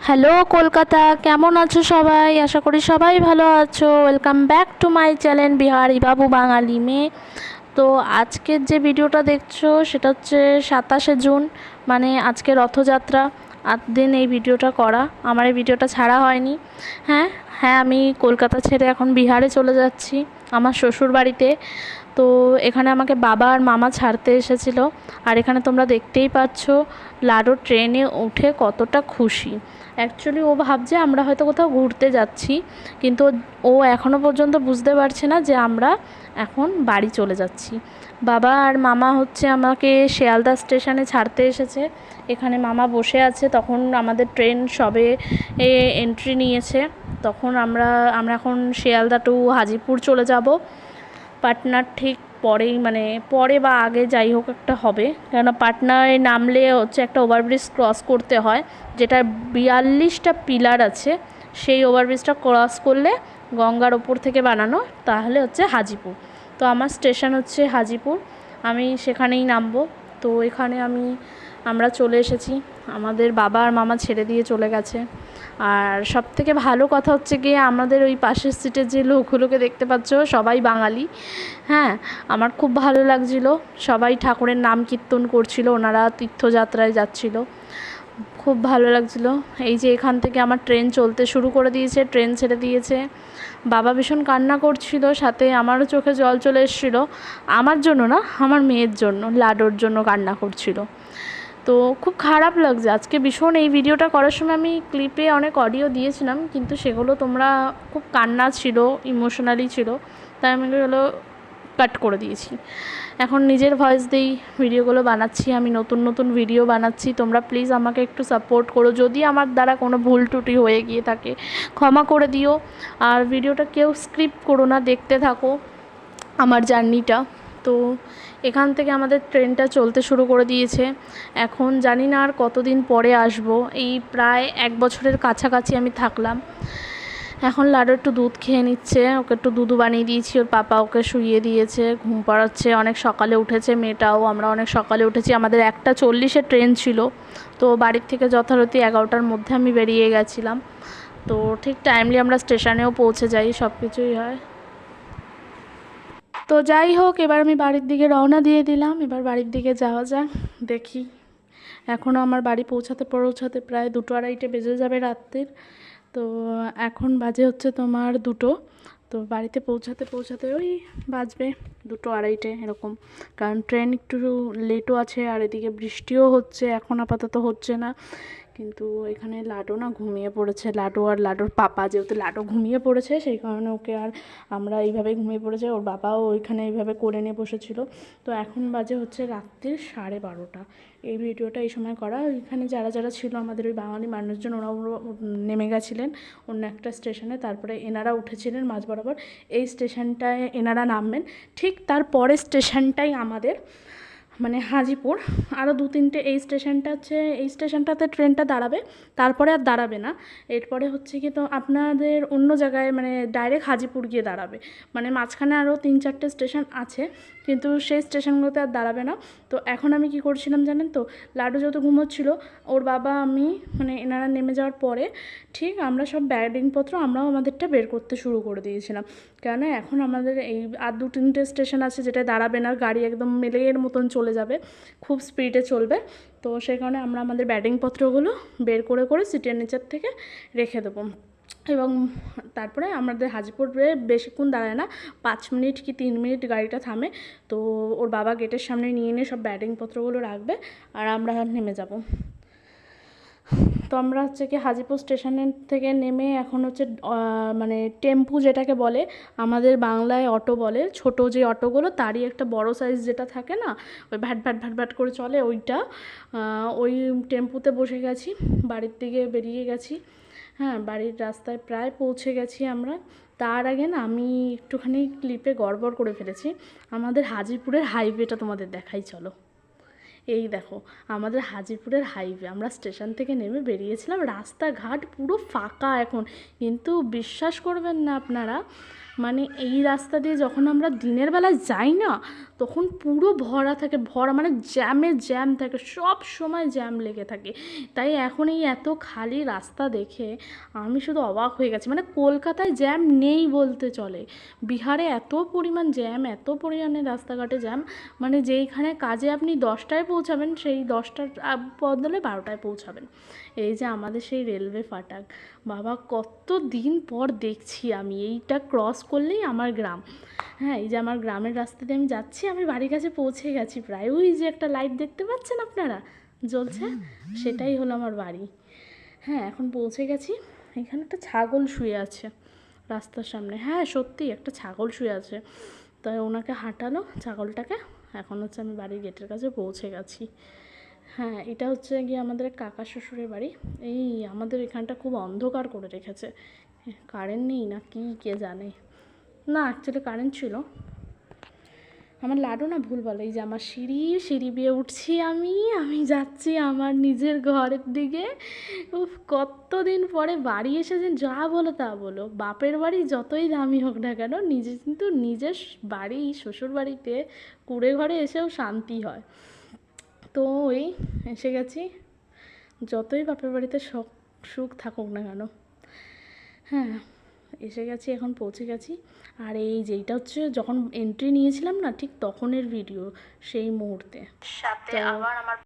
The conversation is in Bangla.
হ্যালো কলকাতা, কেমন আছো সবাই? আশা করি সবাই ভালো আছো। Welcome back to my channel Bihari বাবু বাঙালি মেয়ে। তো আজকের যে ভিডিওটা দেখছো সেটা হচ্ছে 27শে জুন, মানে আজকে রথযাত্রা। 8 দিন এই ভিডিওটা করা, আমার এই ভিডিওটা ছাড়া হয়নি। হ্যাঁ হ্যাঁ, আমি কলকাতা ছেড়ে এখন বিহারে চলে যাচ্ছি, আমার শ্বশুর বাড়িতে। তো এখানে আমাকে বাবা আর মামা ছাড়তে এসেছিলো। আর এখানে তোমরা দেখতেই পাচ্ছ লাডো ট্রেনে উঠে কতটা খুশি। অ্যাকচুয়ালি ও ভাবছে আমরা হয়তো কোথাও ঘুরতে যাচ্ছি, কিন্তু ও এখনও পর্যন্ত বুঝতে পারছে না যে আমরা এখন বাড়ি চলে যাচ্ছি। বাবা আর মামা হচ্ছে আমাকে শিয়ালদা স্টেশনে ছাড়তে এসেছে। এখানে মামা বসে আছে, তখন আমাদের ট্রেন সবে এন্ট্রি নিয়েছে। তখন আমরা এখন শিয়ালদা টু হাজিপুর চলে যাব। পাটনার ঠিক পরেই, মানে পরে বা আগে যাই হোক একটা হবে, কেননা পাটনায় নামলে হচ্ছে একটা ওভারব্রিজ ক্রস করতে হয়, যেটা 42টা পিলার আছে। সেই ওভারব্রিজটা ক্রস করলে গঙ্গার ওপর থেকে বানানো, তাহলে হচ্ছে হাজিপুর। তো আমার স্টেশন হচ্ছে হাজিপুর, আমি সেখানেই নামবো। তো এখানে আমরা চলে এসেছি, আমাদের বাবা আর মামা ছেড়ে দিয়ে চলে গেছে। আর সবথেকে ভালো কথা হচ্ছে গিয়ে আমাদের ওই পাশের সিটের যে লোকগুলোকে দেখতে পাচ্ছ সবাই বাঙালি। হ্যাঁ, আমার খুব ভালো লাগছিলো, সবাই ঠাকুরের নাম কীর্তন করছিল, ওনারা তীর্থযাত্রায় যাচ্ছিল, খুব ভালো লাগছিলো। এই যে এখান থেকে আমার ট্রেন চলতে শুরু করে দিয়েছে, ট্রেন ছেড়ে দিয়েছে। বাবা ভীষণ কান্না করছিল, সাথে আমারও চোখে জল চলে এসেছিলো। আমার জন্য না, আমার মেয়ের জন্য, লাডোর জন্য কান্না করছিল। তো খুব খারাপ লাগছে আজকে ভীষণ। এই ভিডিওটা করার সময় আমি ক্লিপে অনেক অডিও দিয়েছিলাম, কিন্তু সেগুলো তোমরা খুব কান্না ছিল, ইমোশনালি ছিল, তাই আমি এগুলো কাট করে দিয়েছি। এখন নিজের ভয়েস দিয়েই ভিডিওগুলো বানাচ্ছি, আমি নতুন নতুন ভিডিও বানাচ্ছি। তোমরা প্লিজ আমাকে একটু সাপোর্ট করো, যদি আমার দ্বারা কোনো ভুল ত্রুটি হয়ে গিয়ে থাকে ক্ষমা করে দিও। আর ভিডিওটা কেউ স্ক্রিপ্ট করো না, দেখতে থাকো আমার জার্নিটা। তো এখান থেকে আমাদের ট্রেনটা চলতে শুরু করে দিয়েছে। এখন জানি না আর কতদিন পরে আসবো, এই প্রায় 1 বছরের কাছাকাছি আমি থাকলাম। এখন লাডো একটু দুধ খেয়ে নিচ্ছে, ওকে একটু দুধ বানিয়ে দিয়েছি, ওর পাপা ওকে শুইয়ে দিয়েছে, ঘুম পাড়াচ্ছে। অনেক সকালে উঠেছে মেয়েটাও, আমরা অনেক সকালে উঠেছি। আমাদের 1টা 40-এ ট্রেন ছিল, তো বাড়ির থেকে যথারীতি 11টার মধ্যে আমি বেরিয়ে গেছিলাম। তো ঠিক টাইমলি আমরা স্টেশনেও পৌঁছে যাই, সব কিছুই হয়। তো যাই হোক, এবার আমি বাড়ির দিকে রওনা দিয়ে দিলাম। এবার বাড়ির দিকে যাওয়া যাক। দেখি, এখনও আমার বাড়ি পৌঁছাতে প্রায় 2-2:30 বেজে যাবে রাত্রির। তো এখন বাজে হচ্ছে তোমার 2টো। তো বাড়িতে পৌঁছাতে ওই বাজবে 2-2:30 এরকম, কারণ ট্রেন একটু লেটও আছে, আর এদিকে বৃষ্টিও হচ্ছে, এখন আপাতত হচ্ছে না। কিন্তু এখানে লাডো না ঘুমিয়ে পড়েছে, লাডো আর লাডোর পাপা, যেহেতু লাডো ঘুমিয়ে পড়েছে সেই কারণে ওকে আর আমরা এইভাবে ঘুমিয়ে পড়েছে, ওর বাবাও ওইখানে এইভাবে করে নিয়ে বসেছিল। তো এখন বাজে হচ্ছে রাত্রির 12:30। এই ভিডিওটা এই সময় করা। এখানে যারা যারা ছিল আমাদের ওই বাঙালি মানুষজন, ওরাও নেমে গেছিলেন অন্য একটা স্টেশনে, তারপরে এনারা উঠেছিলেন মাঝ বরাবর। এই স্টেশনটায় এনারা নামবেন, ঠিক তার পরের স্টেশনটাই আমাদের, মানে হাজিপুর। আরও 2-3টে এই স্টেশনটা হচ্ছে, এই স্টেশনটাতে ট্রেনটা দাঁড়াবে, তারপরে আর দাঁড়াবে না। এরপরে হচ্ছে কি, তো আপনাদের অন্য জায়গায় মানে ডাইরেক্ট হাজিপুর গিয়ে দাঁড়াবে, মানে মাঝখানে আরও 3-4টে স্টেশন আছে, কিন্তু সেই স্টেশনগুলোতে আর দাঁড়াবে না। তো এখন আমি কি করছিলাম জানেন তো, লাডু যেহেতু ঘুমোচ্ছিল, ওর বাবা আমি মানে এনারা নেমে যাওয়ার পরে ঠিক আমরা সব ব্যাগিংপত্র আমরাও আমাদেরটা বের করতে শুরু করে দিয়েছিলাম। কেন এখন আমাদের এই আর 2-3টে স্টেশন আছে যেটা দাঁড়াবে না, গাড়ি একদম মেলের মতন চলে যাবে, খুব স্পিডে চলবে। তো সেই কারণে আমরা আমাদের ব্যাগিংপত্রগুলো বের করে করে সিটের নিচের থেকে রেখে দেবো। এবং তারপরে আমাদের হাজিপুরে বেশিক্ষণ দাঁড়ায় না, 5 মিনিট কি 3 মিনিট গাড়িটা থামে। তো ওর বাবা গেটের সামনে নিয়ে এনে সব ব্যাগিংপত্রগুলো রাখবে, আর আমরা নেমে যাব। তো আমরা হচ্ছে কি হাজিপুর স্টেশনের থেকে নেমে এখন হচ্ছে মানে টেম্পু যেটাকে বলে, আমাদের বাংলায় অটো বলে, ছোটো যে অটোগুলো তারই একটা বড় সাইজ যেটা থাকে না, ওই ভ্যাট ভ্যাট ভ্যাট ভ্যাট করে চলে ওইটা, ওই টেম্পুতে বসে গেছি, বাড়ির দিকে বেরিয়ে গেছি। হ্যাঁ, বাড়ির রাস্তায় প্রায় পৌঁছে গেছি আমরা। তার আগে না আমি একটুখানি ক্লিপে গড়বড় করে ফেলেছি, আমাদের হাজিপুরের হাইওয়েটা তোমাদের দেখাই চলো। এই দেখো আমাদের হাজিপুরের হাইওয়ে, আমরা স্টেশন থেকে নেমে বেরিয়েছিলাম, রাস্তাঘাট পুরো ফাঁকা এখন, কিন্তু বিশ্বাস করবেন না আপনারা, মানে এই রাস্তা দিয়ে যখন আমরা দিনের বেলা যাই না, তখন পুরো ভরা থাকে, ভরা মানে জ্যাম থাকে, সব সময় জ্যাম লেগে থাকে। তাই এখন এই এত খালি রাস্তা দেখে আমি শুধু অবাক হয়ে গেছি। মানে কলকাতায় জ্যাম নেই বলতে চলে, বিহারে এত পরিমাণ জ্যাম, এত পরিমাণে রাস্তাঘাটে জ্যাম, মানে যেইখানে কাজে আপনি 10টায় পৌঁছাবেন সেই 10টার বদলে 12টায় পৌঁছাবেন। এই যে আমাদের সেই রেলওয়ে ফাটাক, বাবা কত দিন পর দেখছি আমি। এইটা ক্রস করলেই আমার গ্রাম। হ্যাঁ, এই যে আমার গ্রামের রাস্তা দিয়ে আমি যাচ্ছি, আমি বাড়ির কাছে পৌঁছে গেছি প্রায়। ওই যে একটা লাইট দেখতে পাচ্ছেন আপনারা জ্বলছে, সেটাই হলো আমার বাড়ি। হ্যাঁ, এখন পৌঁছে গেছি। এখানে একটা ছাগল শুয়ে আছে রাস্তার সামনে। হ্যাঁ সত্যি একটা ছাগল শুয়ে আছে, তাই ওনাকে হাঁটালো ছাগলটাকে। এখন হচ্ছে আমি বাড়ির গেটের কাছে পৌঁছে গেছি। হ্যাঁ, এটা হচ্ছে গিয়ে আমাদের কাকা শ্বশুরের বাড়ি। এই আমাদের এখানটা খুব অন্ধকার করে রেখেছে, কারেন্ট নেই না কি কে জানে। না অ্যাকচুয়ালি কারেন্ট ছিল। আমার লাডু না ভুল বলে। এই যে আমার সিঁড়ি বেয়ে উঠছি আমি যাচ্ছি আমার নিজের ঘরের দিকে। উফ, কতদিন পরে বাড়ি এসেছেন। যা বলো তা বলো, বাপের বাড়ি যতই দামি হোক না কেন, কিন্তু নিজের বাড়ি শ্বশুর বাড়িতে কুঁড়ে ঘরে এসেও শান্তি হয়। তো ওই এসে গেছি, যতই বাপের বাড়িতে সুখ থাকুক না কেন। হ্যাঁ, এসে গেছি, এখন পৌঁছে গেছি। আর এই যেইটা হচ্ছে যখন এন্ট্রি নিয়েছিলাম না, ঠিক তখনের ভিডিও, সেই মুহূর্তে সাথে আবার আমার